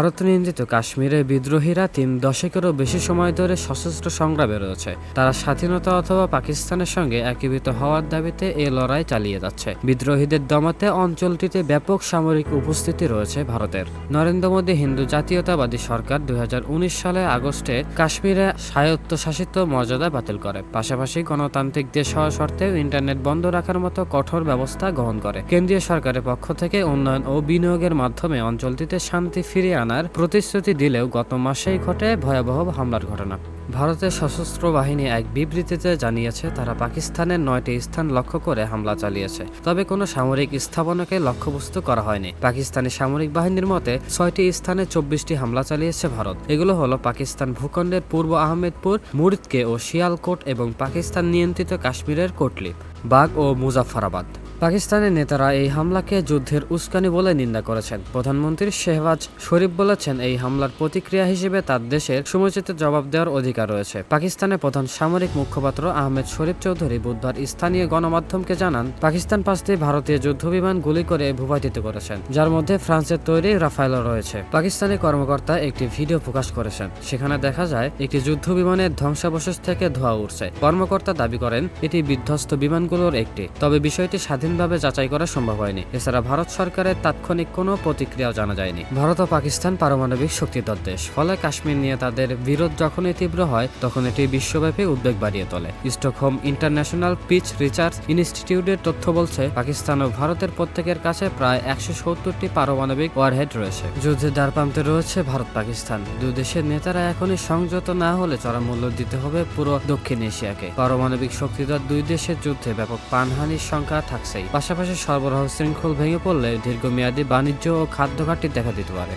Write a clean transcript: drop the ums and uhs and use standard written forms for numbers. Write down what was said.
ভারত নিয়ন্ত্রিত কাশ্মীরে বিদ্রোহীরা ৩ দশকেরও বেশি সময় ধরে সশস্ত্র সংগ্রামে রয়েছে। তারা স্বাধীনতা অথবা পাকিস্তানের সঙ্গে একীভূত হওয়ার দাবিতে এ লড়াই চালিয়ে যাচ্ছে। বিদ্রোহীদের দমাতে অঞ্চলটিতে ব্যাপক সামরিক উপস্থিতি রয়েছে ভারতের। নরেন্দ্র মোদী হিন্দু জাতীয়তাবাদী সরকার ২০১৯ সালের আগস্টে কাশ্মীরে স্বায়ত্তশাসিত মর্যাদা বাতিল করে। পাশাপাশি গণতান্ত্রিক দেশ হওয়া সত্ত্বেও ইন্টারনেট বন্ধ রাখার মতো কঠোর ব্যবস্থা গ্রহণ করে। কেন্দ্রীয় সরকারের পক্ষ থেকে উন্নয়ন ও বিনিয়োগের মাধ্যমে অঞ্চলটিতে শান্তি ফিরিয়ে আনার প্রতিশ্রুতি দিলেও গত মাসেই ঘটে ভয়াবহ হামলার ঘটনা। ভারতের সশস্ত্র বাহিনী এক বিবৃতিতে জানিয়েছে তারা পাকিস্তানের ৯টি স্থান লক্ষ্য করে হামলা চালিয়েছে, তবে কোনো সামরিক স্থাপনাকে লক্ষ্যবস্তু করা হয়নি। পাকিস্তানি সামরিক বাহিনীর মতে ৬টি স্থানে ২৪টি হামলা চালিয়েছে ভারত। এগুলো হলো পাকিস্তান ভূখণ্ডের পূর্ব আহমেদপুর, মুরিদকে ও শিয়ালকোট এবং পাকিস্তান নিয়ন্ত্রিত কাশ্মীরের কোটলি, বাগ ও মুজাফফরাবাদ। পাকিস্তানের নেতারা এই হামলাকে যুদ্ধের উস্কানি বলে নিন্দা করেছেন। প্রধানমন্ত্রী শেহবাজ শরীফ বলেছেন, এই হামলার প্রতিক্রিয়া হিসেবে তার দেশের সমুচিত জবাব দেওয়ার অধিকার রয়েছে। পাকিস্তানের প্রধান সামরিক মুখপাত্র আহমেদ শরীফ চৌধুরী বুধবার স্থানীয় গণমাধ্যমকে জানান, পাকিস্তান ৫টি ভারতীয় যুদ্ধবিমান গুলি করে ভূপাতিত করেছেন, যার মধ্যে ফ্রান্সের তৈরি রাফায়েলও রয়েছে। পাকিস্তানি কর্মকর্তা একটি ভিডিও প্রকাশ করেছেন, সেখানে দেখা যায় একটি যুদ্ধবিমানের ধ্বংসাবশেষ থেকে ধোঁয়া উঠছে। কর্মকর্তা দাবি করেন এটি বিধ্বস্ত বিমানগুলোর একটি, তবে বিষয়টি স্বাধীনভাবে যাচাই করা সম্ভব হয়নি। এছাড়া ভারত সরকারের তাৎক্ষণিক কোনো প্রতিক্রিয়াও জানা যায়নি। ভারত ও পাকিস্তান পারমাণবিক শক্তিধর দেশ, ফলে কাশ্মীর নিয়ে তাদের বিরোধ যখনই তীব্র হয় তখন এটি বিশ্বব্যাপী উদ্বেগ বাড়িয়ে তোলে। স্টকহোম ইন্টারন্যাশনাল পিস রিসার্চ ইনস্টিটিউটের তথ্য বলছে, পাকিস্তান ও ভারতের প্রত্যেকের কাছে প্রায় ১৭০টি পারমাণবিক ওয়ারহেড রয়েছে। যুদ্ধের দ্বারপ্রান্তে রয়েছে ভারত পাকিস্তান। দুই দেশের নেতারা এখনই সংযত না হলে চড়া মূল্য দিতে হবে পুরো দক্ষিণ এশিয়াকে। পারমাণবিক শক্তিধর দুই দেশের যুদ্ধে ব্যাপক প্রাণহানির সংখ্যা থাকছেই। পাশাপাশি সরবরাহ শৃঙ্খল ভেঙে পড়লে দীর্ঘমেয়াদী বাণিজ্য ও খাদ্য ঘাটতি দেখা দিতে পারে।